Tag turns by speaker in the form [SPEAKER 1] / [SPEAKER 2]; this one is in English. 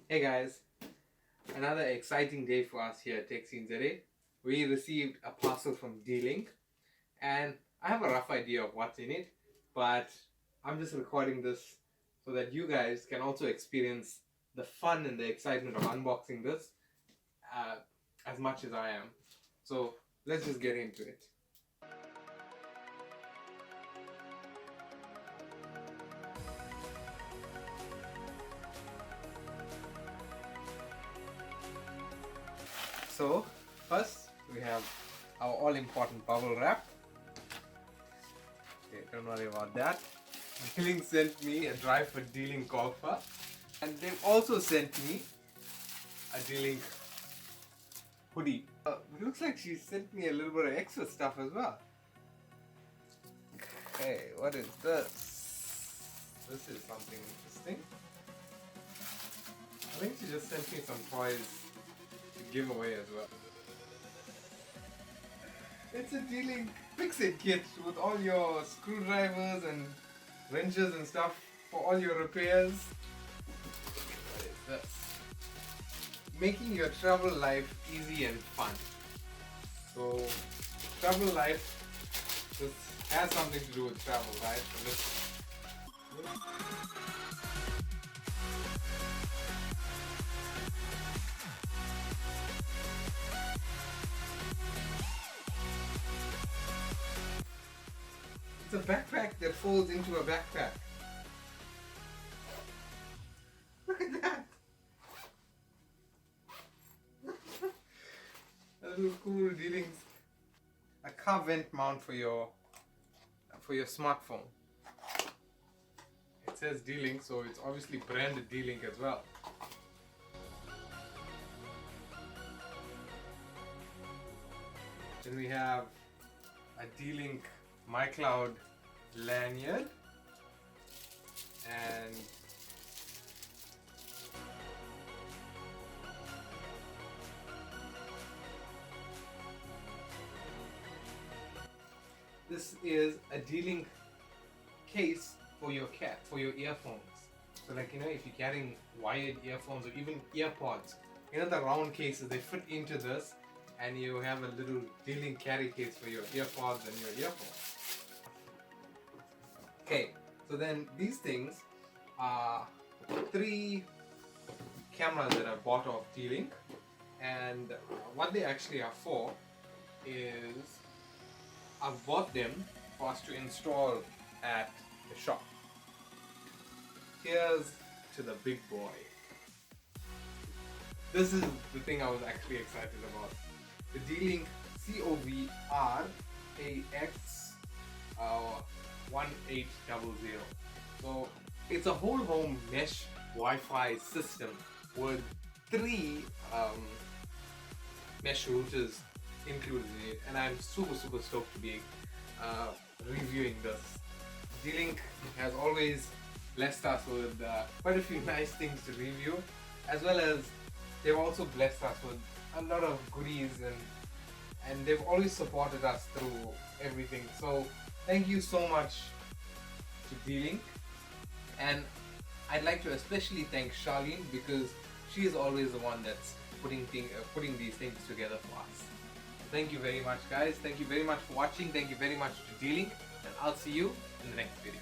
[SPEAKER 1] Hey guys, another exciting day for us here at Tech Scenes today. We received a parcel from DLink and I have a rough idea of what's in it, but I'm just recording this so that you guys can also experience the fun and the excitement of unboxing this uh, as much as I am. So let's just get into it. So first we have our all-important bubble wrap. Okay, don't worry about that. D-Link sent me a drive for D-Link golfer, and they've also sent me a D-Link hoodie. It looks like she sent me a little bit of extra stuff as well. Okay, what is this? This is something interesting. I think she just sent me some toys to give away as well. It's a D-Link fix-it kit with all your screwdrivers and wrenches and stuff for all your repairs. What is this? Making your travel life easy and fun. So, travel life just has something to do with travel, right? It's a backpack that folds into a backpack. Look at that! A little cool D-Link. A car vent mount for your smartphone. It says D-Link, so it's obviously branded D-Link as well. Then we have a D-Link MyCloud lanyard and this is a D-Link case for your earphones. So like, you know, if you're carrying wired earphones or even earpods, you know, the round cases, they fit into this, and you have a little D-Link carry case for your earpods and your earphones. Okay, so then these things are 3 cameras that I bought off D-Link, and what they actually are for is I've bought them for us to install at the shop. Here's to the big boy. This is the thing I was actually excited about. The D-Link COVR-AX 1800. So it's a whole home mesh Wi-Fi system with 3 mesh routers included in it, and I'm super stoked to be reviewing this. D-Link has always blessed us with quite a few nice things to review, as well as they've also blessed us with a lot of goodies, and they've always supported us through everything. So thank you so much to D-Link, and I'd like to especially thank Charlene, because she is always the one that's putting these things together for us. Thank you very much, guys. Thank you very much for watching. Thank you very much to D-Link, and I'll see you in the next video.